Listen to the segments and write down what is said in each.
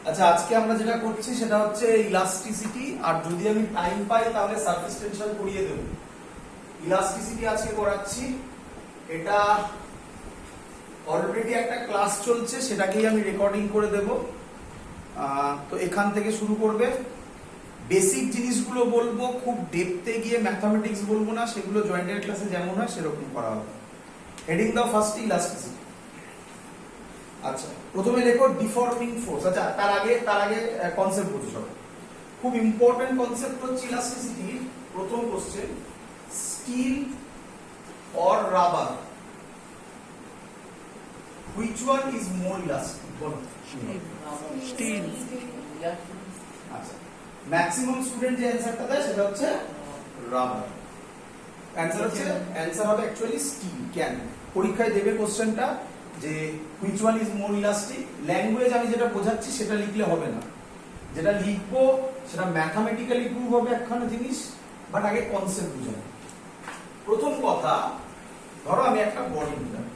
আচ্ছা, আজকে আমরা যেটা করছি সেটা হচ্ছে ইলাস্টিসিটি, আর যদি আমি টাইম পাই তাহলে সারফেস টেনশন করিয়ে দেব। ইলাস্টিসিটি আজকে করাচ্ছি, এটা অলরেডি একটা ক্লাস চলছে, সেটাকেই আমি রেকর্ডিং করে দেব। তো এখান থেকে শুরু করবে, বেসিক জিনিসগুলো বলবো, খুব ডেপথে গিয়ে ম্যাথমেটিক্স বলবো না, সেগুলো জয়েন্টের ক্লাসে যেমন হয় সেরকম করা হবে। হেডিং দাও ফার্স্ট ইলাস্টিসিটি। আচ্ছা, প্রথমে লেখো ডিফর্মিং ফোর্স। আচ্ছা, তার আগে কনসেপ্ট বুঝো সবাই। খুব ইম্পর্টেন্ট কনসেপ্ট হচ্ছে ইলাস্টিসিটি। প্রথম question, steel or rubber, which one is more elastic? বলো। স্টিল। আচ্ছা, ম্যাক্সিমাম স্টুডেন্ট যে অ্যানসারটা দেয় সেটা হচ্ছে রাবার। অ্যানসার হবে অ্যাকচুয়ালি স্টিল। কেন? পরীক্ষায় দেবে কোশ্চেনটা যে which one is more elastic, language আমি যেটা বোঝাচ্ছি সেটা লিখলে হবে না, যেটা লিখবো সেটা ম্যাথমেটিক্যালি প্রুভ হবে একখানা জিনিস, বাট আগে কনসেপ্ট বুঝাবো। প্রথম কথা, ধরো আমি একটা বডি নিলাম,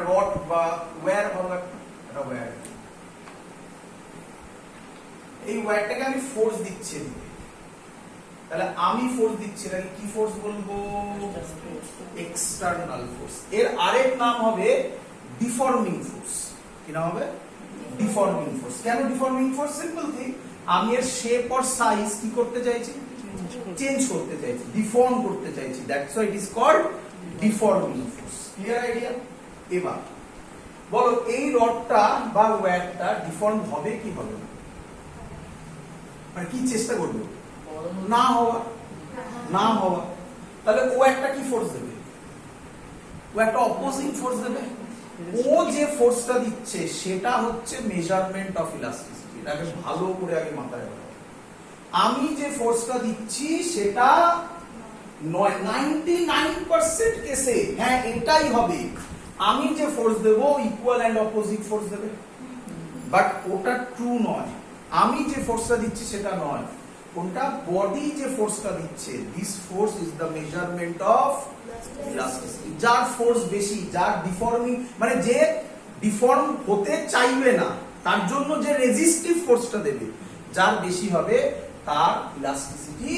রড বা ওয়্যার, ভালো একটা ওয়্যার, এই ওয়্যারটাকে আমি ফোর্স দিচ্ছি, তাহলে আমি ফোর্স দিচ্ছি, তাহলে কি ফোর্স বলবো? External force. এর আরেক নাম হবে ডিফর্মিং ফোর্স। কি নাম হবে? Deforming force. কেন ডিফর্মিং ফোর্স? সিম্পল থিং, আমি এর শেপ অর সাইজ কি করতে চাইছি? চেঞ্জ করতে চাইছি, ডিফর্ম করতে চাইছি, that's why it is called deforming force. Clear idea? এবার বলো, এই রডটা বা ওয়্যারটা ডিফর্ম হবে কি হবে না? মানে কি চেষ্টা করবে? না হওয়া। তাহলে ও একটা কি ফোর্স দেবে? ও একটা অপোজিং ফোর্স দেবে। ও যে ফোর্সটা দিচ্ছে সেটা হচ্ছে মেজারমেন্ট অফ ইলাস্টিসিটি। এটাকে ভালো করে আগে মাথায় রাখো। আমি যে ফোর্সটা দিচ্ছি সেটা 99% কেসে হ্যাঁ এটাই হবে। আমি যে ফোর্স দেব ইকুয়াল এন্ড অপোজিট ফোর্স দেবে, বাট ওটা ট্রু নয়। আমি যে ফোর্সটা দিচ্ছি সেটা নয়, কোনটা? বডি যে ফোর্সটা দিচ্ছে, this force is the measurement of elasticity. যার ফোর্স বেশি, যার ডিফর্মিং মানে যে ডিফর্ম হতে চাইবে না, তার জন্য যে রেজিস্টিভ ফোর্সটা দেবে, যার বেশি হবে তার ইলাস্টিসিটি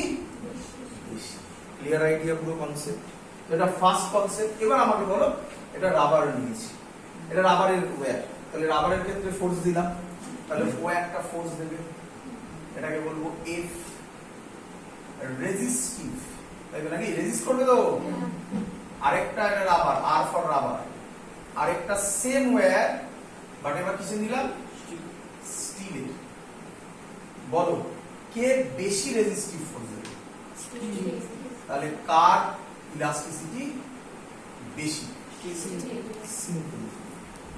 বেশি। Clear idea? পুরো কনসেপ্ট। এটা ফার্স্ট কনসেপ্ট। এবার আমাকে বলো, এটা রাবার নিয়েছি, এটা রাবারের ওয়্যার, তাহলে রাবারের ক্ষেত্রে ফোর্স দিলাম, তাহলে ও একটা ফোর্স দেবে, এটাকে বলবো এফ। রেজিস্টিভ, তাই নাকি? রেজিস্ট করবে তো। আরেকটা এটা রাবার, আর ফর রাবার। আরেকটা সেম ওয়্যার, বাট এবার কিসে নিলাম? স্টিলের। বলো, কে বেশি রেজিস্টিভ ফোর্স দেবে? তাহলে কার ইলাস্টিসিটি বেশি? সিম্পল।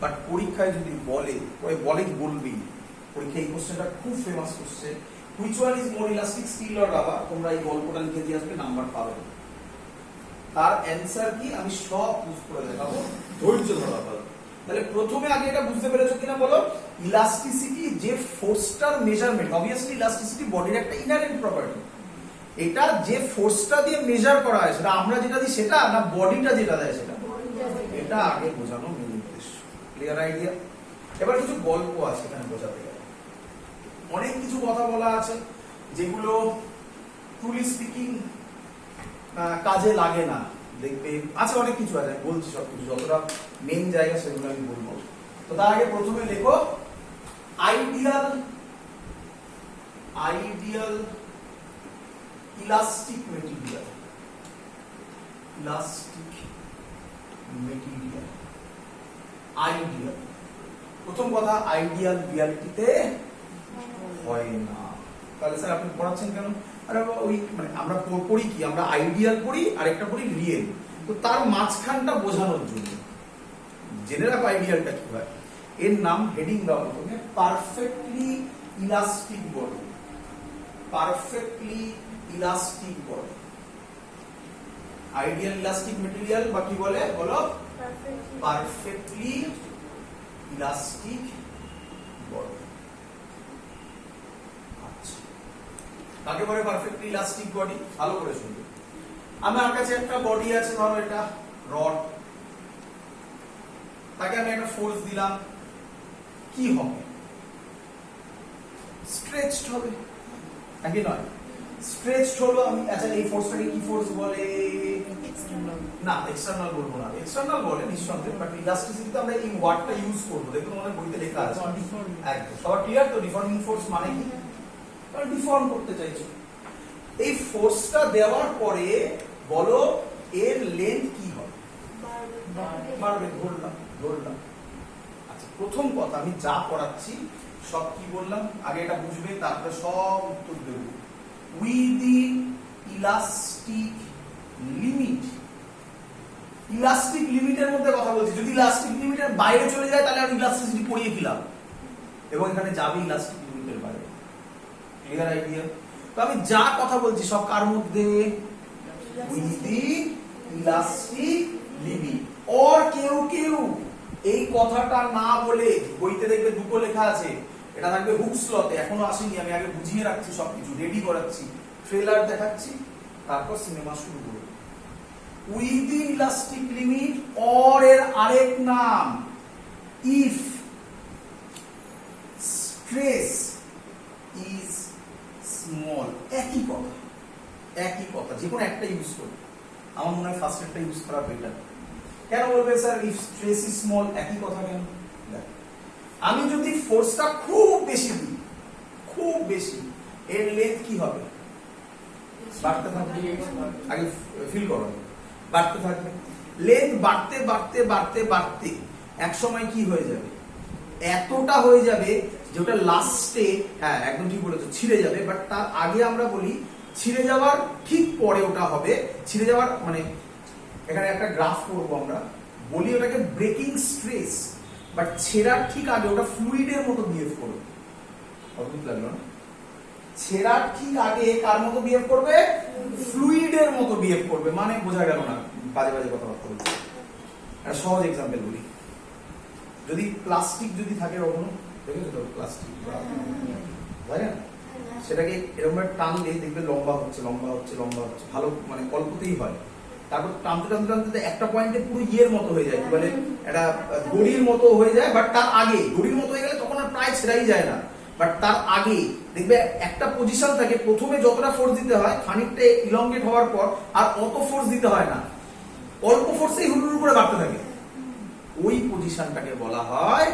বাট পরীক্ষায় যদি বলে বলবি, পরীক্ষায় এই কোশ্চেনটা খুব famous question, which one is more elastic, steel or rubber? তোমরা এই গল্পটা লিখে দিয়ে আসবে, নাম্বার পাবে। তার অ্যানসার কি আমি সব প্রুফ করে দেখাবো, ধৈর্য ধরা ভালো। তাহলে প্রথমে আগে এটা বুঝতে পেরেছো কিনা বলো, ইলাস্টিসিটি যে ফোর্সটার মেজারমেন্ট, অবভিয়াসলি ইলাস্টিসিটি বডির একটা ইনহারেন্ট প্রপার্টি। এটা যে ফোর্সটা দিয়ে মেজার করা হয় সেটা আমরা যেটা দিই সেটা না, বডিটা যেটা দেয় সেটা, এটা আগে বোঝানো মেন উদ্দেশ্য। Clear idea? এবার কিছু গল্প আছে এখানে বোঝাতে গেলে, অনেক কিছু কথা বলা আছে যেগুলো ট্রুলি স্পিকিং কাজে লাগে না, দেখবে আছে, অনেক কিছু আছে, বলছি সবকিছু, যতটা মেন জায়গা সেগুলো আমি বলবো। তো তার আগে প্রথমে লেখো আইডিয়াল ইলাস্টিক মেটেরিয়াল। আইডিয়াল। প্রথম কথা, আইডিয়াল রিয়ালিটিতে হয় না। তাহলে স্যার আপনি পড়াচ্ছেন কেন? আরে ওই মানে আমরা পড়ি কি, আমরা আইডিয়াল পড়ি আর একটা পড়ি রিয়েল, তো তার মাঝখানটা বোঝানোর জন্য জেনে রাখো আইডিয়ালটা কি হয়। এর নাম, হেডিং দাও প্রথমে, perfectly elastic body. Perfectly elastic body. Ideal elastic material বা কি বলে বলো? Perfectly elastic body. আচ্ছা, কাকে বলে পারফেক্টলি ইলাস্টিক বডি? ভালো করে শুনবে। আমার কাছে একটা বডি আছে, ধরো এটা রড, তাকে আমি একটা ফোর্স দিলাম, কি হবে? স্ট্রেচড হবে, নাকি নয়? স্ট্রেচড হলো, আমি আচ্ছা এই ফোর্সটাকে কি ফোর্স বলে? না এক্সটার্নাল বলবো না, এক্সটার্নাল বলে নিঃসন্দেহে, বাট ইলাস্টিসিটিতে আমরা এই ওয়ার্ডটা ইউজ করবো, দেখুন আমাদের বইতে লেখা আছে একদম। সবার ক্লিয়ার তো ডিফর্মিং ফোর্স মানে কি? ডিফর্ম করতে চাইছো। এই ফোর্সটা দেওয়ার পরে বলো এর লেন্থ কি হবে? বাড়বে, ধরলাম। আচ্ছা প্রথম কথা, আমি যা পড়াচ্ছি সব কি বললাম আগে এটা বুঝবে, তারপরে সব উত্তর দেব। উইদিন ইলাস্টিক লিমিট, ইলাস্টিক লিমিটের মধ্যে কথা বলছি। যদি ইলাস্টিক লিমিটের বাইরে চলে যায় তাহলে আমি ইলাস্টিসিটি পড়িয়ে ফেলাম, এবং এখানে যাবে ইলাস্টিক লিমিটের বাইরে। Clear idea? তো আমি যা কথা বলছি সব কার মধ্যে? Within elastic limit. और কেউ এই কথাটা না বলে, বইতে দেখবে দুটো লেখা আছে, এটা থাকবে হুকস লতে, এখনো আসেনি, আমি আগে বুঝিয়ে রাখছি, সবকিছু রেডি করাচ্ছি, ট্রেলার দেখাচ্ছি, তারপর সিনেমা শুরু করব। উইদিন ইলাস্টিক লিমিট, और এর আরেক নাম ইফ স্ট্রেস ইজ স্মল। একই কথা, যে কোনো একটা ইউজ করবে। আমার মনে হয় ফার্স্ট একটা ইউজ করা বেটার। কেন বলবে sir if stress is small? একই কথা কেন? আমি যদি ফোর্সটা খুব বেশি দিই, খুব বেশি, এর লেন্থ কি হবে? বাড়তে থাকবে। আগে ফিল করো, বাড়তে থাকবে। লেন্থ বাড়তে এক সময় কি হয়ে যাবে? এতটা হয়ে যাবে যে ওটা লাস্টে, হ্যাঁ একদম ঠিক বলেছো, ছিঁড়ে যাবে। বাট তার আগে আমরা বলি ছিঁড়ে যাওয়ার ঠিক পরে ওটা হবে, ছিঁড়ে যাওয়ার মানে এখানে একটা গ্রাফ করবো আমরা, বলি ওটাকে ব্রেকিং স্ট্রেস, বাট ছেঁড়ার ঠিক আগে ওটা ফ্লুইডের মতো বিহেভ করবে। অদ্ভুত লাগলো না? ছেঁড়ার ঠিক আগে কার মতো বিহেভ করবে? ফ্লুইডের মতো বিহেভ করবে। মানে বোঝা গেল না, বাজে কথাবার্তা বলছি। একটা সহজ এক্সাম্পল বলি, যদি প্লাস্টিক যদি থাকে কখনো, দেখেছো তো প্লাস্টিক, তাই না? সেটাকে এরকম টানলে দেখবে লম্বা হচ্ছে, ভালো মানে অল্পতেই হয়। তারপর টানতে একটা পয়েন্টে পুরো ইয়ের মতো হয়ে যায়, মানে একটা দড়ির মতো হয়ে যায়। বাট তার আগে দড়ির মতো হয়ে গেলে তখন আর প্রায় ছেড়াই যায় না, বাট তার আগে দেখবে একটা পজিশন থাকে, প্রথমে যতটা ফোর্স দিতে হয় খানিকটা ইলংগেট হওয়ার পর আর অত ফোর্স দিতে হয় না, অল্প ফোর্সেই হুড়ুড় করে বাড়তে থাকে। ওই পজিশনটাকে বলা হয়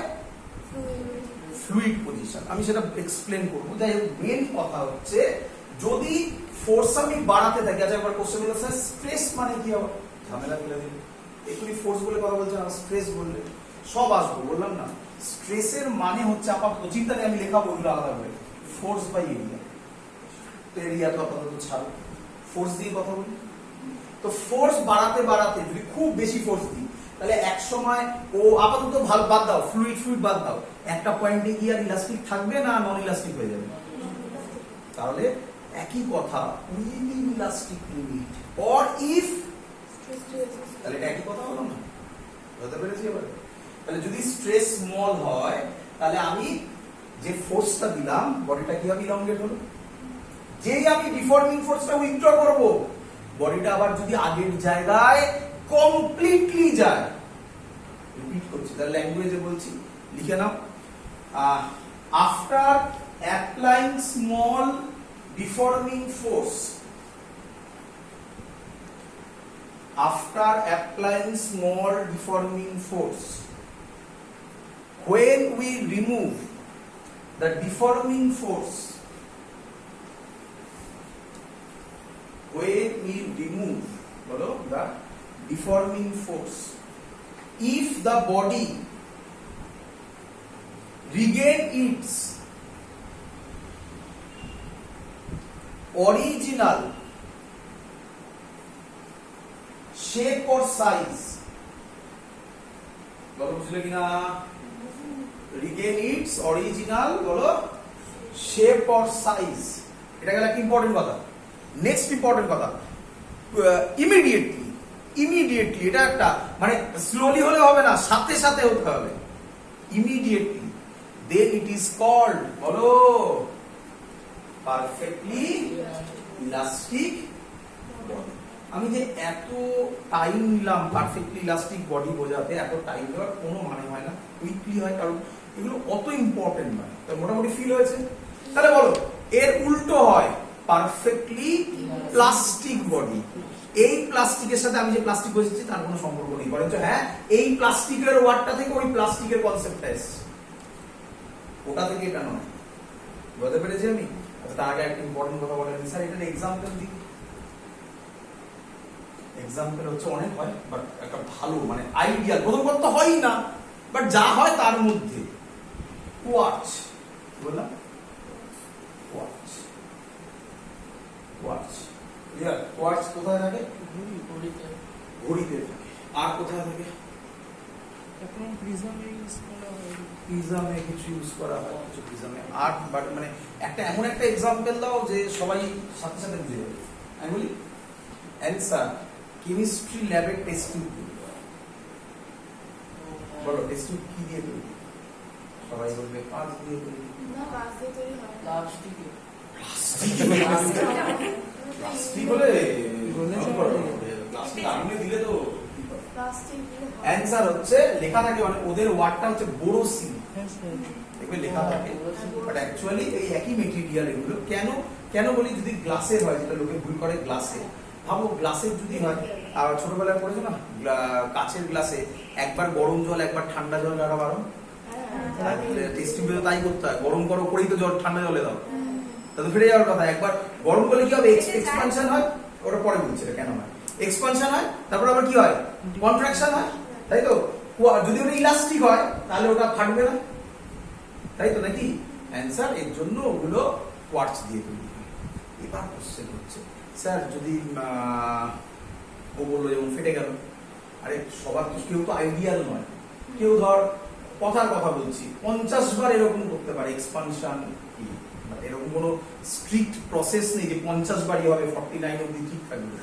ফ্লুইড পজিশন। আমি সেটা এক্সপ্লেন করবো। যাই হোক, মেন কথা হচ্ছে যদি ফোর্স আমি বাড়াতে থাকি, আচ্ছা একবার কোশ্চেন হলো স্যার স্ট্রেস মানে কি হবে? ঝামেলা ফেলে দিল, এক্ষুনি ফোর্স বলে কথা বলছেন, আর স্ট্রেস বললে সব আসবো, বললাম না? স্ট্রেসের মানে হচ্ছে আপাতত চিন্তাতে আমি লেখাবো ওগুলো আলাদা করে, ফোর্স বাই এরিয়া। তো এরিয়া তো আপাতত ছাড়ো, ফোর্স দিয়ে কথা বলি। তো ফোর্স বাড়াতে যদি খুব বেশি ফোর্স দিই, তাহলে এক সময় ও আপাতত বাদ দাও, ফ্লুইড বাদ দাও, একটা পয়েন্টে কি আর ইলাস্টিক থাকবে না নন ইলাস্টিক হয়ে যাবে? তাহলে একই কথা, within elastic limit or if, তাহলে এটা একই কথা হলো না? বুঝতে পেরেছি এবার? তাহলে যদি স্ট্রেস স্মল হয়, তাহলে আমি যে ফোর্সটা দিলাম বডিটা কি হবে? ইলংগেট হলো। যেই আমি ডিফর্মিং ফোর্সটা উইথড্র করব, বডিটা আবার যদি আগের জায়গায় কমপ্লিটলি যায়, রিপিট করছি, তার ল্যাঙ্গুয়েজে বলছি, লিখে নাও। After applying small deforming force, when we remove the deforming force, the deforming force, if the body regain its original shape or size, বলো বুঝলে কিনা? regain its original বলো shape or size, এটা গেল একটা ইম্পর্টেন্ট কথা। নেক্সট ইম্পর্টেন্ট কথা, immediately, এটা একটা মানে স্লোলি হলে হবে না, সাথে সাথে হতে হবে, immediately, then it is called বলো পারফেক্টলি ইলাস্টিক বডি। আমি যে এত টাইম নিলাম পারফেক্টলি ইলাস্টিক বডি বোঝাতে, এত টাইম দেওয়ার কোনো মানে হয় না, কুইকলি হয়, কারণ এগুলো অত ইম্পর্টেন্ট নয়। তো মোটামুটি ফিল হয়েছে? তাহলে বলো এর উল্টো হয় পারফেক্টলি প্লাস্টিক বডি। এই প্লাস্টিকের সাথে আমি যে প্লাস্টিক বোঝাচ্ছি তার কোনো সম্পর্ক নেই, বরঞ্চ হ্যাঁ এই প্লাস্টিকের ওয়ার্ডটা থেকে ওই প্লাস্টিকের কনসেপ্টটা এসেছে, ওটা থেকে এটা নয়। বুঝতে পেরেছি আমি? তার আগে একটা ইম্পর্টেন্ট কথা বলেন স্যার, এটার এক্সাম্পল দিই। এক্সাম্পল হচ্ছে অনেক হয়, বাট একটা ভালো মানে আইডিয়াল, প্রথম কথা হয়ই না, বাট যা হয় তার মধ্যে কোয়ার্চ, বললাম কোয়ার্চ, কোয়ার্চ ক্লিয়ার। কোয়ার্চ কোথায় থাকে? ঘড়িতে থাকে। আর কোথায় থাকে? এখন প্রিজমে ইউজ করা হয়। প্রিজমে কিছু ইউজ করা হয়, কিছু প্রিজমে। আর বাট মানে একটা এমন একটা এক্সাম্পল দাও যে সবাই সাথে সাথে বুঝে যাবে। আমি বলি অ্যানসার কেমিস্ট্রি ল্যাবে টেস্ট টিউব। বলো টেস্ট টিউব কি দিয়ে তৈরি? সবাই বলবে কাঁচ দিয়ে তৈরি। না, কাঁচ দিয়ে তৈরি হয় না। প্লাস্টিক বলে প্লাস্টিক আগুনে দিলে তো প্লাস্টিক দিয়ে হয়। অ্যানসার হচ্ছে লেখা থাকে মানে ওদের ওয়ার্ডটা হচ্ছে বোরোসিন, হ্যাঁ স্যার। দেখবে লেখা থাকে, বাট অ্যাকচুয়ালি এই একই মেটেরিয়াল এগুলো। কেন কেন বলি, যদি গ্লাসের হয়, যেটা লোকে ভুল করে গ্লাসে, ভাবো গ্লাসের যদি হয়, আর ছোটবেলায় পড়েছো না কাচের গ্লাসে একবার গরম জল একবার ঠান্ডা জল রাখা বারণ, টেস্টিং তো তাই করতে হয়, গরম করো করেই তো জল ঠান্ডা জলে দাও, তাহলে ফিরে যাওয়ার কথা। একবার গরম করলে কি হবে? এক্সপানশন হয়, ওটা পরে বলছি কেন হয়। এক্সপানশন হয়, তারপর আবার কি হয়? কন্ট্রাকশন হয়, তাই তো? যদি ওটা ইলাস্টিক হয় তাহলে ওটা ফাটবে না, তাই তো নাকি? অ্যান্সার এর জন্য ওগুলো কোয়ার্টজ দিয়ে তৈরি হয়। এবার কোশ্চেন হচ্ছে স্যার যদি ও বললো যেমন ফেটে গেল, আরে সবার কেউ তো আইডিয়াল নয়, কেউ ধর কথার কথা বলছি 50 বার এরকম করতে পারে এক্সপানশন কি, এরকম কোনো স্ট্রিক্ট প্রসেস নেই যে 50 বারই হবে 49 অবধি ঠিক থাকবে।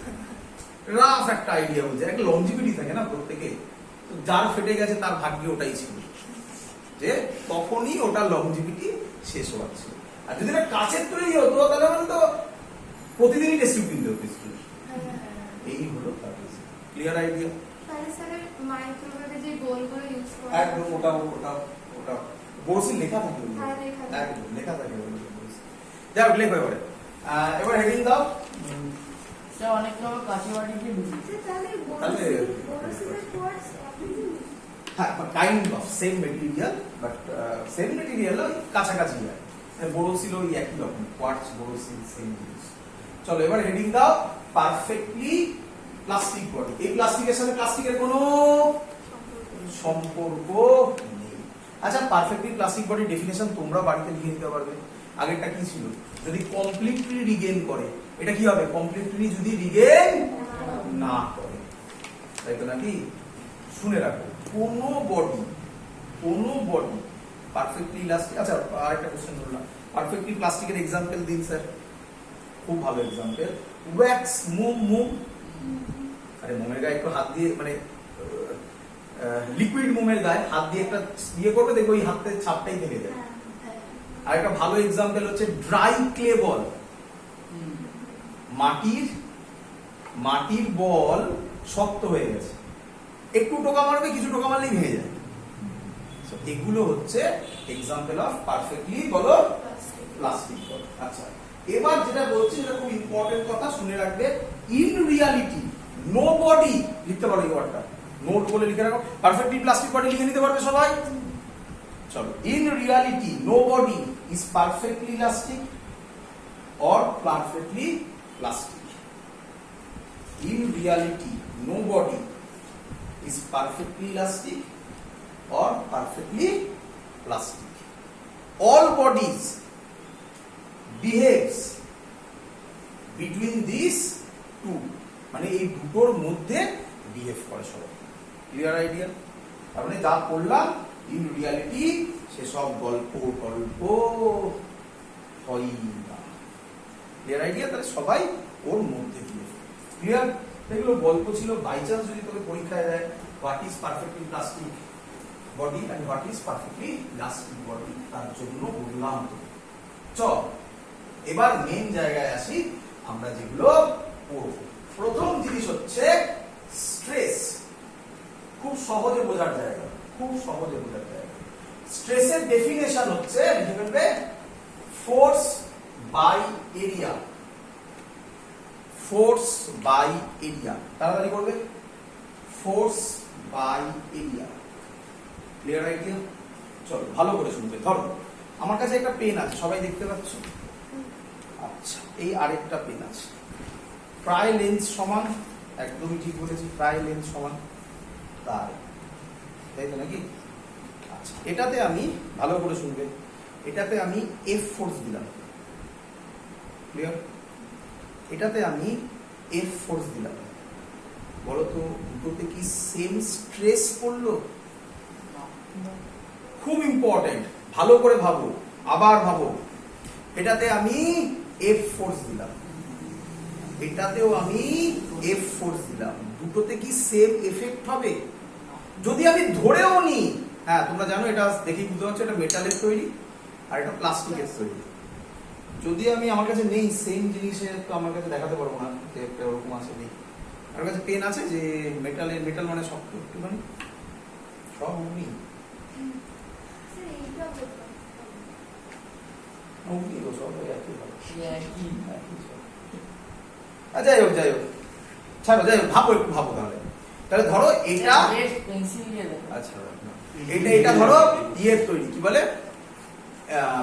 রাফ একটা আইডিয়া বলছে, একটা লঞ্জিভিটি থাকে না প্রত্যেকে, তো যার ফেটে গেছে তার ভাগ্যে ওটাই ছিল যে তখনই ওটা লংজিভিটি শেষ হচ্ছে। আর যদি এটা কাচের তৈরি হতো তাহলে মানে তো প্রতিদিনই টেস্ট টিউব কিনতে হতো স্কুলে। এই হলো তার ক্লিয়ার আইডিয়া। তাহলে স্যার মাইক্রোওয়েভে যে গোলগুলো ইউজ করা হয়, একদম ওটা ওটা ওটা বোরোসিন লেখা থাকে, হ্যাঁ, লেখা থাকে। একদম লেখা থাকে যাই হোক লেখা এবারে। এবার হেডিং দাও। স্যার অনেক সময় কাঁচি বাটিতে ঢুকি। তাহলে তাহলে- বোরোসিনের কোয়ার্টজ একই জিনিস। হ্যাঁ, kind of same material, but same material কাছাকাছি হয়। বোরোসিল ওই একই রকম, কোয়ার্টজ বোরোসিল সেম জিনিস। চলো এবার হেডিং দাও পারফেক্টলি প্লাস্টিক বডি। এই প্লাস্টিকের সাথে প্লাস্টিকের কোনো সম্পর্ক নেই। আচ্ছা, পারফেক্টলি প্লাস্টিক বডি ডেফিনেশন তোমরা বাড়িতে লিখে নিতে পারবে। আগেরটা কি ছিল? যদি কমপ্লিটলি রিগেইন করে, এটা কি হবে? কমপ্লিটলি যদি রিগেইন না করে, তাই তো নাকি? শুনে রাখো, কোনো বডি পারফেক্টলি ইলাস্টিক। আচ্ছা, আরেকটা কোশ্চেন ধরলাম, পারফেক্টলি প্লাস্টিকের এক্সাম্পল দিন স্যার। খুব ভালো এক্সাম্পল, ওয়্যাক্স মোম। আরে মোমের গায়ে একটু হাত দিয়ে মানে লিকুইড মোমের গায়ে হাত দিয়ে একটা ইয়ে করবে, দেখো ওই হাতের ছাপটাই থেকে যায়। আর একটা ভালো এক্সাম্পল হচ্ছে ড্রাই ক্লে বল। মাটির বল শক্ত হয়ে গেছে, একটু টোকা মারবে, কিছু টোকা মারলেই ভেঙে যায়। এগুলো হচ্ছে এক্সাম্পল অফ পারফেক্টলি বলো প্লাস্টিক বল। আচ্ছা, এবার যেটা বলছি সেটা খুব ইম্পর্টেন্ট কথা, শুনে রাখবে। ইন রিয়ালিটি নো বডি, লিখতে পারো এই ওয়ার্ডটা, নোট বলে লিখে রাখো। পারফেক্টলি প্লাস্টিক বডি লিখে নিতে পারবে সবাই? চলো, in reality no body is perfectly elastic or perfectly plastic. In reality, no body is perfectly elastic or perfectly plastic. All bodies behaves between these two, মানে এই দুটোর মধ্যে বিহেভ করে সবাই। Clear idea? তার মানে যা পড়লাম ইন রিয়ালিটি সেসব গল্প হয় না। Clear idea? তাহলে সবাই ওর মধ্যে দিয়ে ক্লিয়ার। এগুলো গল্প ছিল, বাই চান্স যদি তোকে পরীক্ষায় দেয় what is perfectly plastic body and what is perfectly elastic body, তার জন্য বললাম। চ এবার মেন জায়গায় আসি, আমরা যেগুলো পড়ব। প্রথম জিনিস হচ্ছে স্ট্রেস। খুব সহজে বোঝার জায়গা, স্ট্রেসের ডেফিনেশন হচ্ছে লিখে ফেলবে force by area, force by area, তাড়াতাড়ি করবে, force by area. Clear idea? চলো ভালো করে শুনবে। ধরো আমার কাছে একটা পেন আছে, সবাই দেখতে পাচ্ছ? আচ্ছা, এই আরেকটা পেন আছে, প্রায় লেন্থ সমান, একদমই ঠিক বলেছি, প্রায় লেন্থ সমান, তাই তো নাকি? আচ্ছা, এটাতে আমি, ভালো করে শুনবে, এটাতে আমি এফ ফোর্স দিলাম, ক্লিয়ার? এটাতে আমি এফ ফোর্স দিলাম, বলো তো দুটোতে কি সেম স্ট্রেস পড়লো? খুব ইম্পর্টেন্ট, ভালো করে ভাবো, আবার ভাবো। এটাতে আমি এফ ফোর্স দিলাম, এটাতেও আমি এফ ফোর্স দিলাম, দুটোতে কি সেম এফেক্ট হবে? যদি আমি ধরেও নিই, হ্যাঁ তোমরা জানো এটা দেখেই বুঝতে পারছো, এটা মেটালের তৈরি আর এটা প্লাস্টিকের তৈরি। যদি আমি, আমার কাছে নেই সেম জিনিসের, তো আমার কাছে দেখাতে পারবো না যে একটা ওরকম আছে, নেই। আমার কাছে পেন আছে যে মেটালের, মেটাল মানে শক্ত একটুখানি, সব নেই। স্যার এইটা বলতে যাই হোক ছাড়ো, যাই হোক, ভাবো একটু, ভাবো তাহলে। তাহলে ধরো এটা, আচ্ছা এটা ধরো ইয়ের তৈরি, কি বলে,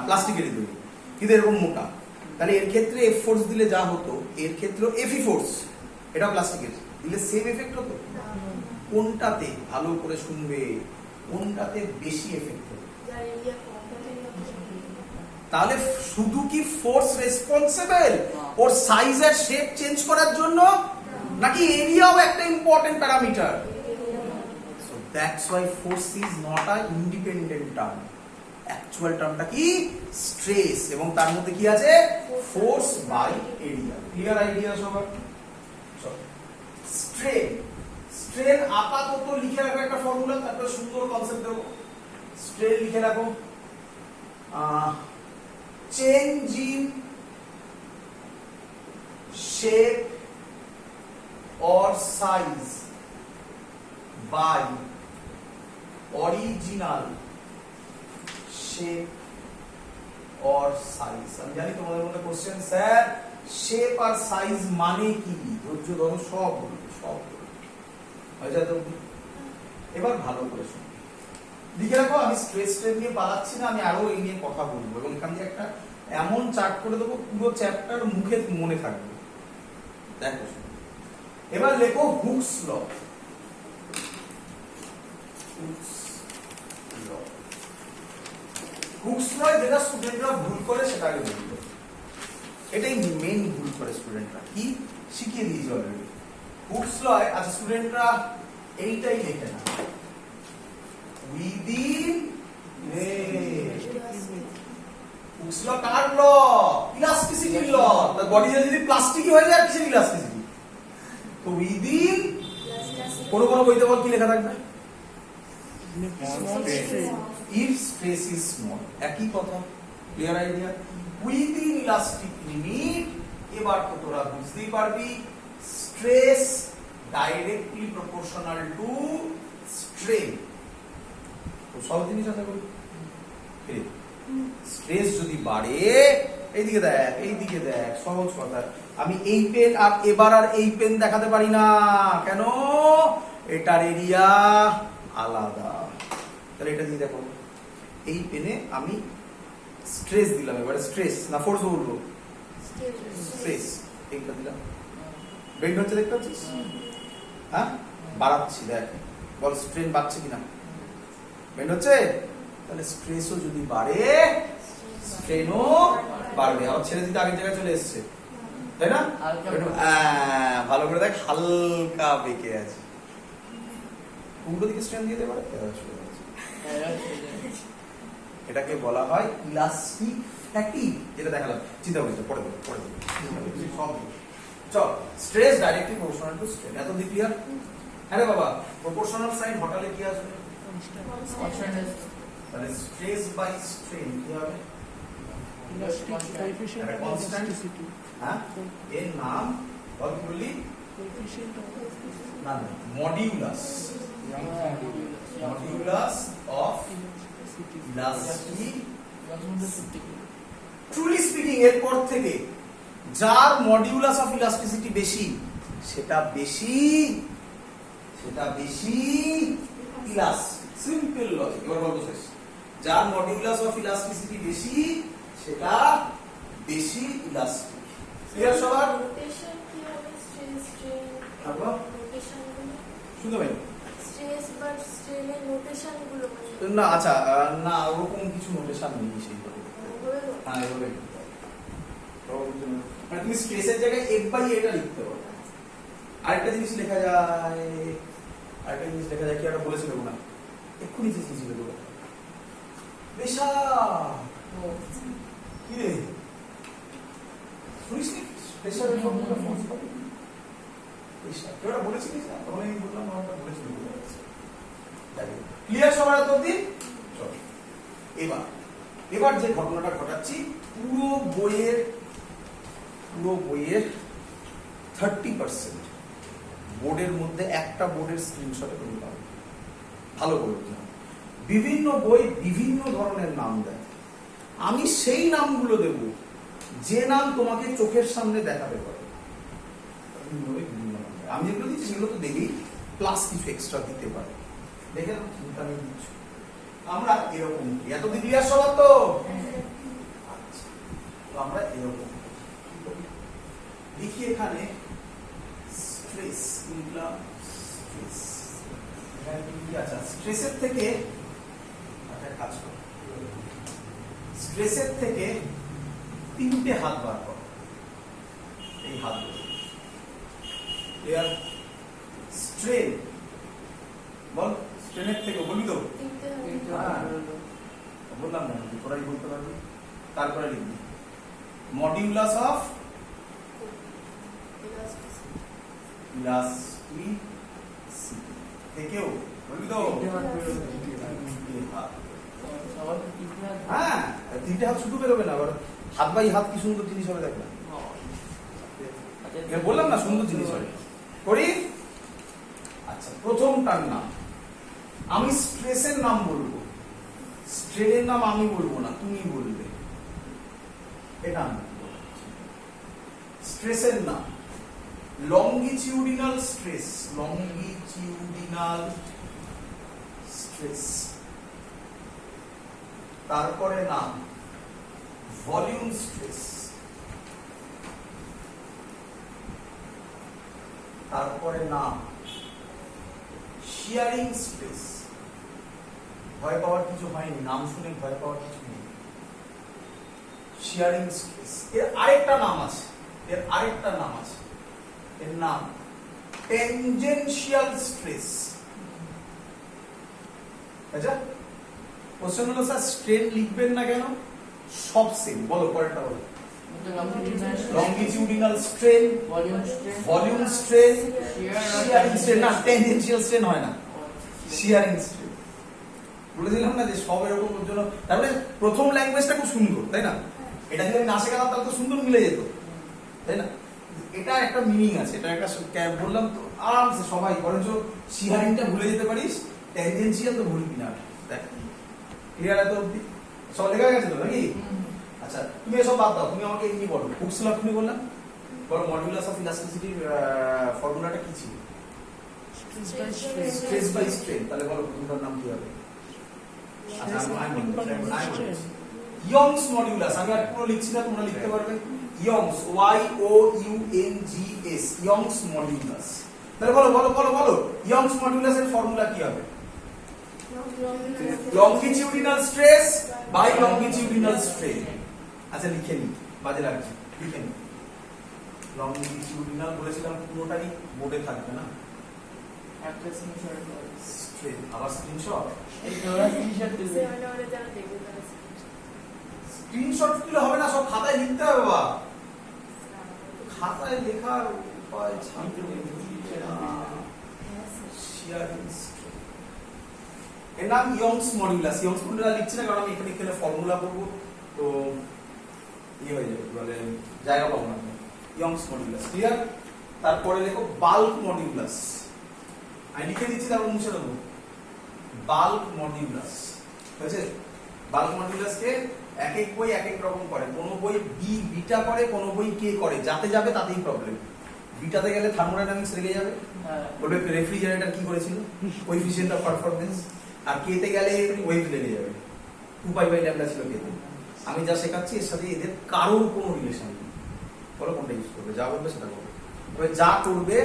প্লাস্টিকের তৈরি, কিন্তু এরকম মোটা। তাহলে এর ক্ষেত্রে এফ ফোর্স দিলে যা হতো, এর ক্ষেত্রে এফই ফোর্স, এটা প্লাস্টিকের দিলে সেম এফেক্ট হতো। কোনটাতে, ভালো করে শুনবে, কোনটাতে বেশি এফেক্ট হতো? তাহলে শুধু কি ফোর্স রেসপন্সিবল ওর সাইজ আর শেপ চেঞ্জ করার জন্য, নাকি এরিয়াও একটা important parameter? So that's why force is not a independent term. Actual টার্মটা কি? স্ট্রেস, এবং তার মধ্যে কি আছে? Force by area. Clear idea সবার? স্ট্রেন, স্ট্রেন আপাতত লিখে রাখো একটা ফর্মুলা, তারপর সুন্দর কনসেপ্ট দেবো। স্ট্রেন লিখে রাখো, change in shape or size by original shape or size। আমি জানি তোমাদের মধ্যে কোশ্চেন, স্যার শেপ আর সাইজ মানে কি? ধৈর্য ধরো, সব হয়ে যায় তো। এবার ভালো করে শুনো, লিখে রাখো। আমি স্ট্রেস স্ট্রেন নিয়ে পালাচ্ছি না, আমি আরো এই নিয়ে কথা বলবো, এবং এখান দিয়ে একটা এমন চার্ট করে দেবো, পুরো চ্যাপ্টার মুখে মনে থাকবে। দেখো এবার লেখো হুকস ল। হুকস ল যেটা স্টুডেন্টরা ভুল করে সেটা আগে বলবো। এটাই মেইন ভুল করে স্টুডেন্টরা, কি শিখিয়ে দিয়েছে অলরেডি। হুকস ল, আচ্ছা স্টুডেন্টরা এইটাই লেখে না, within হুকস ল কার ল? ইলাস্টিসিটি ল। তার বডি যদি প্লাস্টিক হয়ে যায়, কিসের ইলাস্টিসিটি? তো উইদিন, কোন বইতে বল কি লেখা থাকবে? If stress is small. একই কথা, clear idea? Within elastic limit. এবার তো তোরা বুঝতেই পারবি, stress directly proportional to strain. তো সব জিনিস আশা করি স্ট্রেস যদি বাড়ে, এইদিকে দেখ, সহজ কথা। আমি এই পেন আর এবার আর এই পেন দেখাতে পারি না, কেন? এটার এরিয়া আলাদা। তাহলে এটা দিয়ে দেখো, এই পেনে আমি স্ট্রেস দিলাম, এবারে স্ট্রেস না ফোর্স বলবো? স্ট্রেস। এইটা দিলাম, বেন্ড হচ্ছে, দেখতে পাচ্ছিস? হ্যাঁ, বাড়াচ্ছি, দেখ, বল স্ট্রেন বাড়ছে কিনা? বেন্ড হচ্ছে। তাহলে স্ট্রেসও যদি বাড়ে, স্ট্রেনও বাড়বে। আবার ছেড়ে দিতে আগের জায়গায় চলে এসছে, তাই না? ভালো করে দেখ, হালকা বেঁকে আছে, উল্টো দিকে স্ট্রেন দিয়ে দেবে, এটাকে বলা হয় ইলাস্টিক ফ্যাটিগ। যেটা দেখালাম, চিন্তা করিস পড়ে দেবো। চল, stress directly proportional to strain. এত দি ক্লিয়ার? আরে বাবা, প্রপোর্শনাল সাইন হটালে কি আসবে? তাহলে স্ট্রেস বাই স্ট্রেন কি হবে? হ্যাঁ, এর নাম বলি না, modulus. Modulus of elasticity. Truly meaning এরপর থেকে যার মডিউলাস অফ ইলাস্টিসিটি বেশি সেটা বেশি ইলাস্টিক। Simple logic. এবার বলবো শেষ। যার মডিউলাস অফ ইলাস্টিসিটি বেশি সেটা বেশি ইলাস্টিক। ক্লিয়ার সবার? রোটেশন কি হবে? স্ট্রেস স্ট্রেন তারপর রোটেশন গুলো শুনতে পাই স্ট্রেস বা স্ট্রেনের রোটেশন গুলো না। আচ্ছা না, ওরকম কিছু নোটেশন নেই সেইভাবে। হ্যাঁ এভাবে মানে তুমি স্ট্রেসের জায়গায় এফ বাই এটা লিখতে পারো। আরেকটা জিনিস লেখা যায়, কি একটা বলেছিল না এক্ষুনি যে জিনিস ছিল বেশা কি রে শুনিস নি প্রেসারের ফর্মুলা ফোর্স পাবি বেশা কেউ একটা বলেছিলিস না? তখন আমি বললাম আমারটা বলেছিল। ক্লিয়ার সবার এতদিন? চলো এবার যে ঘটনাটা ঘটাচ্ছি, পুরো বইয়ের 30% বোর্ডের মধ্যে একটা বোর্ডের স্ক্রিনশটে তুমি পাবে। ভালো করে বুঝলাম। বিভিন্ন বই বিভিন্ন ধরনের নাম দেয়, আমি সেই নামগুলো দেব যে নাম তোমাকে চোখের সামনে দেখাতে পারে। আমি যেগুলো দিচ্ছি সেগুলো তো দেবেই, প্লাস কিছু এক্সট্রা দিতে পারে। দেখে নাও চিন্তা নেই কিছু। আমরা এরকম এতদিন ক্লিয়ার সবার তো? আচ্ছা, তো আমরা এরকম দেখি এখানে স্ট্রেস লিখলাম। আচ্ছা, স্ট্রেসের থেকে একটা কাজ করো, স্ট্রেসের থেকে 3টে হাত বার করো। এই হাতগুলো ক্লিয়ার? স্ট্রেন বল, স্ট্রেনের থেকে বলি তো বললাম না, তোরাই বলতে পারবি। তারপরে লিখবি মডিউলাস অফ ইলাস্টিসিটি থেকেও বলবি তো? হ্যাঁ, 3টে হাত শুধু বেরোবে না, আবার হাত বাই হাত কি সুন্দর জিনিস হবে দেখবে। বললাম না সুন্দর জিনিস হবে। করি? আচ্ছা, প্রথমটার নাম আমি স্ট্রেসের নাম বলবো, স্ট্রেনের নাম আমি বলবো না, তুমি বলবে। এটা আমি স্ট্রেসের নাম লংগিটিউডিনাল স্ট্রেস, তারপরে নাম ভলিউম স্ট্রেস, তারপরে নাম শিয়ারিং স্ট্রেস। ভয় পাওয়ার কিছু হয়নি, নাম শুনে ভয় পাওয়ার কিছু নেই। শিয়ারিং স্ট্রেস। এর আরেকটা নাম আছে, এর নাম টেনজেনশিয়াল স্ট্রেস। আচ্ছা, কোশ্চেন হলো স্যার স্ট্রেন লিখবেন না কেন? সব সেম। বলো পরেরটা বলো। Longitudinal strain, volume strain, শিয়ারিং strain. না, টেনজেনশিয়াল স্ট্রেন হয় না, শিয়ারিং স্ট্রেন। বলেছিলাম না যে সব এরকম জন্য। তারপরে প্রথম ল্যাঙ্গুয়েজটা খুব সুন্দর, তাই না? এটা যদি না শেখাতাম তাহলে তো সুন্দর মিলে যেত, তাই না? এটা একটা মিনিং আছে, এটা একটা বললাম তো আরামসে সবাই। বরঞ্চ শিয়ারিংটা ভুলে যেতে পারিস, ট্যানজেনশিয়াল তো ভুলবি না। দেখ ক্লিয়ার? এত অবধি সব লেখা গেছে তো নাকি? আচ্ছা, তুমি এসব বাদ দাও, তুমি আমাকে এমনি বলো। হুকস ল তুমি বললাম, বলো মডিউলাস অফ ইলাস্টিসিটির ফর্মুলাটা কি ছিল? Stress by strain. তাহলে বলো প্রথমটার নাম কি হবে? আচ্ছা, আমি ইয়ংস মডিউলাস। আমি আর পুরো লিখছি না, তোমরা লিখতে পারবে। Young's, YOUNGS, Young's modulus. তাহলে বলো বলো বলো বলো, ইয়ংস মডিউলাসের ফর্মুলা কি হবে? Longitudinal stress by longitudinal strain. আচ্ছা, লিখে নি, বাজে লাগছে, লিখে নি। লংগিটিউডিনাল বলেছিলাম, পুরোটাই বোর্ডে থাকবে না। স্ট্রেন, আবার স্ক্রিনশট। স্ক্রিনশট দিলে হবে না, সব খাতায় লিখতে হবে। বাবা, খাতায় লেখার উপায় এর নাম ইয়ংস মডিউলাস। ইয়ংস মডিউলাস লিখছি না কারণ আমি এখানে এখানে ফর্মুলা করবো তো ইয়ে হয়ে যাবে, বলে জায়গা পাবো না। Young's modulus clear? তারপরে দেখো বাল্ক মডিউলাস। আমি লিখে দিচ্ছি, তারপর মুছে দেবো। বাল্ক মডিউলাস হয়েছে? বাল্ক মডিউলাসকে এক এক বই এক এক রকম করে, কোন বই বিটা করে, কোন বই কে করে, যাতে যাবে তাতেই প্রবলেম। বিটাতে গেলে থার্মোডাইনামিক্স লেগে যাবে, হ্যাঁ। বলবে রেফ্রিজারেটর কি করেছিল, কোএফিসিয়েন্ট অফ পারফরম্যান্স। আর কেতে গেলে ওয়েভ লেগে যাবে, 2π/λ ছিল কেতে। আমি যা শেখাচ্ছি এর সাথে এদের কারোর কোনো রিলেশন নেই। বলো কোনটা ইউজ করবে, যা বলবে সেটা করবে। তবে যা করবে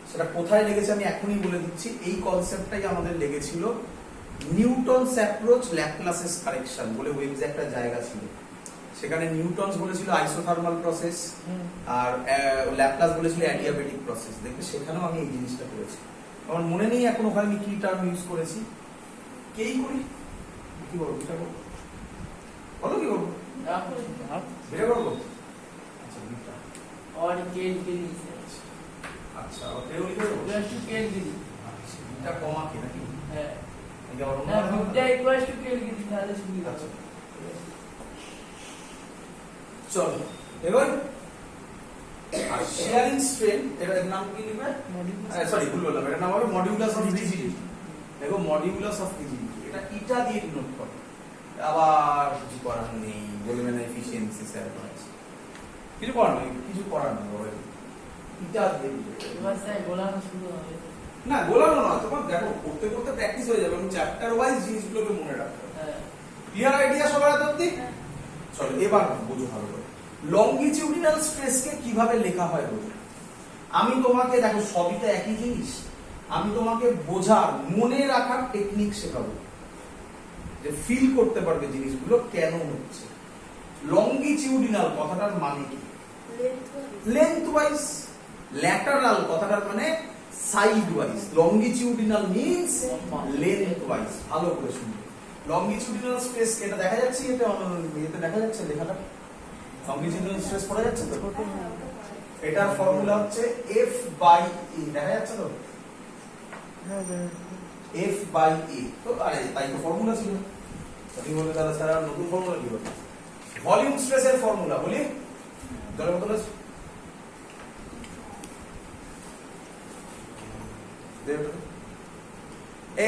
সেটা কোথায় লেগেছে আমি এখনই বলে দিচ্ছি। এই কনসেপ্টটাই আমাদের লেগেছিল নিউটনস অ্যাপ্রোচ ল্যাপ্লাসেস কারেকশন বলে ওয়েবসে একটা জায়গা ছিল। সেখানে নিউটনস বলেছিল আইসোথার্মাল প্রসেস, আর ল্যাপ্লাস বলেছিল অ্যাডিয়াবেটিক প্রসেস। দেখবে সেখানেও আমি এই জিনিসটা করেছি। আমার মনে নেই এখন ওখানে আমি কি টার্ম ইউজ করেছি। কেই করি, কি বলবো, এটা করবো, বলো কি করবো, বের করবো। আচ্ছা বিটা, और केल के नीचे আচ্ছা ওটাও লিখে দেবো। इक्वल्स टू केल के नीचे আচ্ছা বিটা কমা কি নাকি, है এটা আবার ना बीटा इक्वल्स टू केल के नीचे তাহলে শুনি আচ্ছা চলো এবার আর শেয়ারিং স্ট্রেন, এর নাম কি লিখবে, সরি ভুল বললাম, এটার নাম হবে মডিউলাস অফ রিজিডিটি। দেখো মডিউলাস অফ রিজিডিটি, এটা ইটা দিয়ে ডিনোট করে। আবার কিছু করার নেই, বলবেন না এফিশিয়েন্সি স্যার করেছে, কিছু করার নেই, কিছু করার নেই বাবা, ইটা দিয়ে দিতে হবে। এবার স্যার গোলানো শুরু হবে না গোলানো না, তোমার দেখো করতে করতে প্র্যাকটিস হয়ে যাবে এবং চ্যাপ্টার ওয়াইজ জিনিসগুলোকে মনে রাখতে হবে। হ্যাঁ ক্লিয়ার আইডিয়া সবার এত অবধি? চলো এবার বুঝো ভালো করে লংগিটিউডিনাল স্ট্রেসকে কিভাবে লেখা হয় বুঝো। আমি তোমাকে দেখো সবই তো একই জিনিস, আমি তোমাকে বোঝার মনে রাখার টেকনিক শেখাবো, যে ফিল করতে পারবে জিনিসগুলো কেন হচ্ছে। লংগিটিউডিনাল কথাটার মানে কি, লেন্থ ওয়াইজ। ল্যাটারাল কথাটার মানে side wise. Longitudinal means length wise. ভালো করে শুনবে। লংগিটিউডিনাল স্ট্রেস এটা দেখা যাচ্ছে, এতে দেখা যাচ্ছে লেখাটা, লংগিটিউডিনাল স্ট্রেস পড়া যাচ্ছে তো। এটার ফর্মুলা হচ্ছে F/A, দেখা যাচ্ছে তো, F/A। তো আরে তাই তো ফর্মুলা ছিল, তুমি বলবে তাহলে স্যার আর নতুন ফর্মুলা কি হবে। ভলিউম স্ট্রেসের ফর্মুলা বলি, জলের বোতল আছে?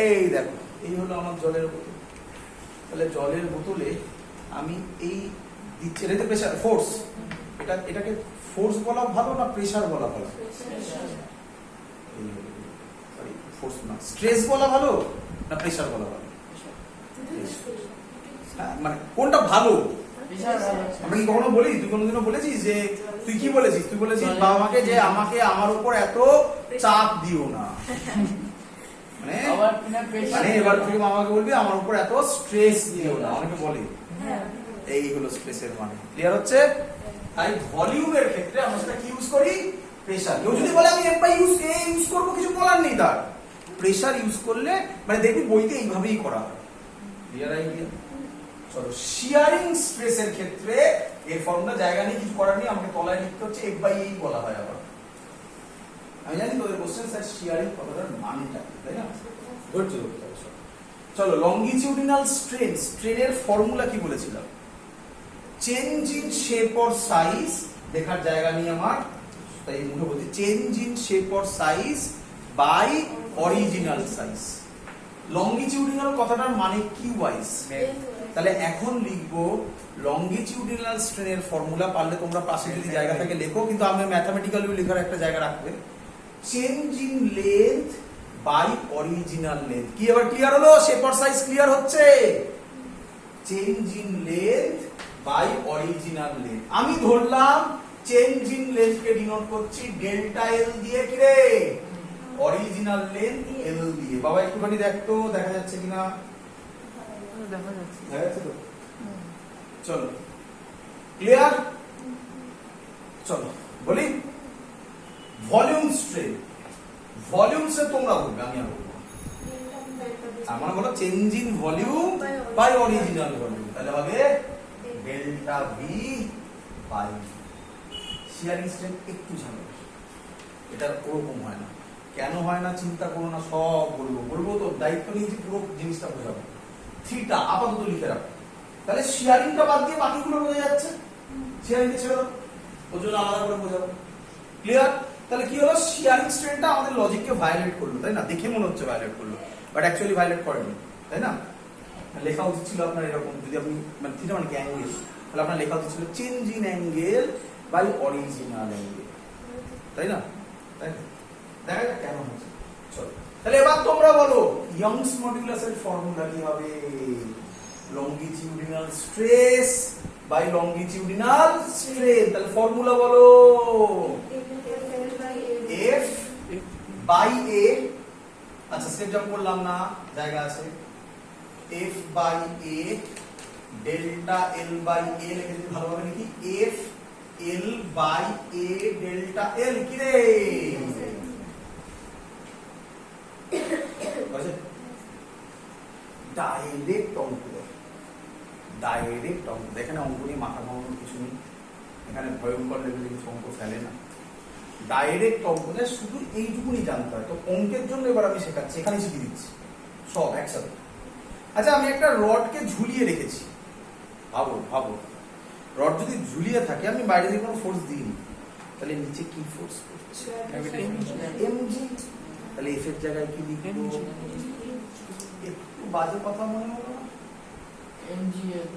এই দেখো এই হলো আমার জলের বোতল। তাহলে জলের বোতলে আমি এই দিচ্ছি, এটাতে প্রেসার ফোর্স, এটাকে ফোর্স বলা ভালো না প্রেসার বলা ভালো, সরি ফোর্স না স্ট্রেস বলা ভালো না প্রেসার বলা ভালো, মানে কোনটা ভালো? প্রেসার ভালো আমি কি কখনো বলি, তুই কোনোদিনও বলেছিস যে, তুই কি বলেছিস, তুই বলেছিস বাবা মাকে যে আমাকে আমার উপর এত চাপ দিও না, মানে আবার কিনা প্রেসার, মানে এবার তুই মামাকে বলবি আমার উপর এত স্ট্রেস দিও না, অনেকে বলে। এই হলো স্ট্রেসের মানে, ক্লিয়ার হচ্ছে? তাই ভলিউমের ক্ষেত্রে আমরা সেটা কি ইউজ করি, প্রেসার। কেউ যদি বলে আমি F/A ইউজ করব, কিছু বলার নেই তার, প্রেসার ইউজ করলে মানে দেখবি বইতে এইভাবেই করা হয়। Clear idea? চলো শিয়ারিং স্ট্রেসের ক্ষেত্রে এর ফর্মুলা জায়গা নেই, কিছু করার নেই, আমাকে তলায় লিখতে হচ্ছে F/A বলা হয়। আবার আমি জানি তোদের কোশ্চেন স্যার শিয়ারিং কথাটার মানটা কি, তাই না? ধৈর্য ধরতে হবে। চলো লংগিটিউডিনাল স্ট্রেন, স্ট্রেনের ফর্মুলা কি বলেছিলাম, change in shape or size, দেখার জায়গা নেই আমার, তাই মুখে বলছি change in shape or size by original size. Longitudinal কথাটার মানে কি ওয়াইজ, তাহলে এখন লিখবো লংগিটিউডিনাল স্ট্রেনের ফর্মুলা, পারলে তোমরা পাশে যদি জায়গা থাকে লেখো, কিন্তু আমি ম্যাথমেটিক্যালি লেখার একটা জায়গা রাখবে, change in length by original length. কি এবার ক্লিয়ার হলো? শেপ অর সাইজ ক্লিয়ার হচ্ছে? Change in length by original length. আমি ধরলাম চেঞ্জ ইন লেন্থ কে ডিনোট করছি ডেল্টা এল দিয়ে, কি রে, অরিজিনাল লেন্থ এল দিয়ে। বাবা একটুখানি দেখতো দেখা যাচ্ছে কিনা, দেখা যাচ্ছে। দেখা যাচ্ছে তো? চলো ক্লিয়ার? চলো বলি ভলিউম স্ট্রেন, ভলিউম সে তোমরা বলবে, আমি আর বলবো। আমার বলো change in volume by original volume, তাহলে হবে delta V by. Shearing strain একটু ঝামেলা, এটা ওরকম হয় না। কেন হয় না চিন্তা করো না, সব বলবো তো, দায়িত্ব নিয়েছি পুরো জিনিসটা বোঝাবো। থিটা আপাতত লিখে রাখো, তাহলে শিয়ারিংটা বাদ দিয়ে বাকিগুলো বোঝা যাচ্ছে। শিয়ারিংটা ছেড়ে দাও, ওর জন্য আলাদা করে বোঝাবো। ক্লিয়ার? তাহলে কি হলো, শিয়ারিং স্ট্রেনটা আমাদের লজিককে ভায়োলেট করলো, তাই না? দেখে মনে হচ্ছে ভায়োলেট করলো, বাট অ্যাকচুয়ালি ভায়োলেট করেনি, তাই না? লেখা উচিত ছিল আপনার এরকম, যদি আপনি মানে থিটা মানে কি অ্যাঙ্গেল, তাহলে আপনার লেখা উচিত ছিল change in angle by original angle, তাই না? তাই না? দেখা যাক কেন হচ্ছে। চলো তাহলে এবার তোমরা বলো ইয়ংস মডুলাসের ফর্মুলা কি হবে? Longitudinal stress by longitudinal strain. তাহলে ফর্মুলা বলো। এফ বাই এ, আচ্ছা স্টেপ জাম্প করলাম না, জায়গা আছে। F by A delta L by A লিখে দিই, ভালোভাবে লিখি। F L by A delta L, কি রে? ডাইরেক্ট অঙ্ক, ডাইরেক্ট অঙ্ক। এখানে অঙ্ক নিয়ে মাথা ঘামানোর কিছু নেই, এখানে ভয়ঙ্কর লেভেলে কিছু অঙ্ক ফেলে না, ডাইরেক্ট অঙ্ক। শুধু এইটুকুনি জানতে হয়। তো অঙ্কের জন্য এবার আমি শেখাচ্ছি, এখানে শিখিয়ে দিচ্ছি সব একসাথে। আচ্ছা আমি একটা রডকে ঝুলিয়ে রেখেছি, ভাবো ভাবো, রড যদি ঝুলিয়ে থাকে, আমি বাইরে থেকে কোনো ফোর্স দিইনি, তাহলে নিচে কি ফোর্স করছে? এমজি। তাহলে এফ এর জায়গায় কি লিখবো? একটু বাজে কথা মনে হলো না? এমজিএল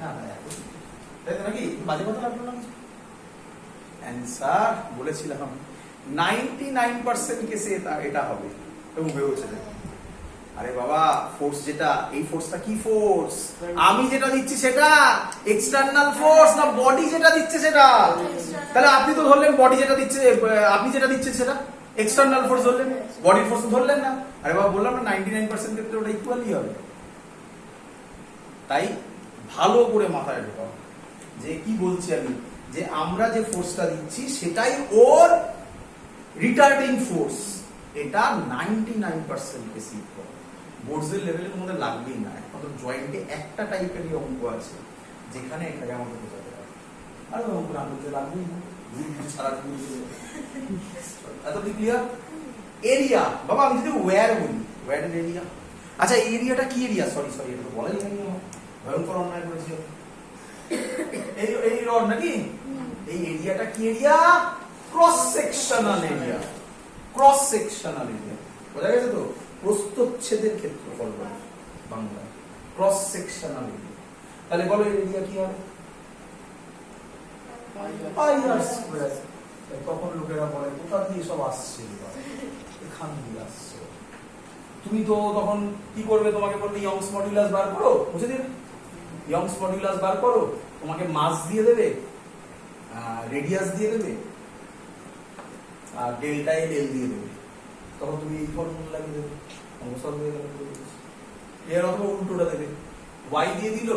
না না, তাই তো নাকি? বাজে কথা লাগলো না? অ্যান্সার বলেছিলাম 99% কেসে এটা হবে। এবং ভেবেছে, আরে বাবা ফোর্স যেটা, এই ফোর্সটা কি ফোর্স? আমি যেটা দিচ্ছি সেটা এক্সটার্নাল ফোর্স না বডি যেটা দিচ্ছে সেটা? তাহলে আপনি তো ধরলেন বডি যেটা দিচ্ছে, আপনি যেটা দিচ্ছেন সেটা এক্সটার্নাল ফোর্স ধরলেন, বডির ফোর্স ধরলেন না। আরে বাবা বললাম না 99% ক্ষেত্রে ওটা ইকুয়ালি হবে। তাই ভালো করে মাথায় ঢোকাও যে কি বলছি আমি, যে আমরা যে ফোর্সটা দিচ্ছি সেটাই ওর রিটার্ডিং ফোর্স। এটা 99% কেসে ইকুয়াল। বোর্ডসের লেভেলে তোমাদের লাগবেই না, একমাত্র জয়েন্টে একটা টাইপেরই অঙ্ক আছে যেখানে এটাকে আমাকে বোঝাতে হবে। আর অঙ্ক না বুঝতে লাগবেই না, সারা এতটি ক্লিয়ার? এরিয়া বাবা, আমি যদি ওয়্যার বলি, ওয়্যারের এরিয়া। আচ্ছা এই এরিয়াটা কি এরিয়া? সরি সরি, এটা তো বলাই হয়নি, ভয়ঙ্কর অন্যায় করেছি। এই রড নাকি? এই এরিয়াটা কি area? Cross sectional area. Cross sectional area বোঝা গেছে তো? প্রস্থচ্ছেদের ক্ষেত্রফল বলে বাংলায়, ক্রস সেকশনাল এরিয়া। তাহলে বলো এই এরিয়া কি হবে? পাই আর স্কয়ার। তখন লোকেরা বলে কোথা দিয়ে সব আসছে, এখান দিয়ে আসছে। তুমি তো তখন কি করবে? তোমাকে বলবে ইয়ংস মডুলাস বার করো, বুঝে দিবে। ইয়ংস মডুলাস বার করো, তোমাকে মাস দিয়ে দেবে, রেডিয়াস দিয়ে দেবে, আর ডেল্টা এল এল দিয়ে দেবে। তখন তুমি এই ফর্মুলা লাগিয়ে দেবে, অঙ্ক সলভ হয়ে গেল। এর অথবা উল্টোটা দেবে, ওয়াই দিয়ে দিল,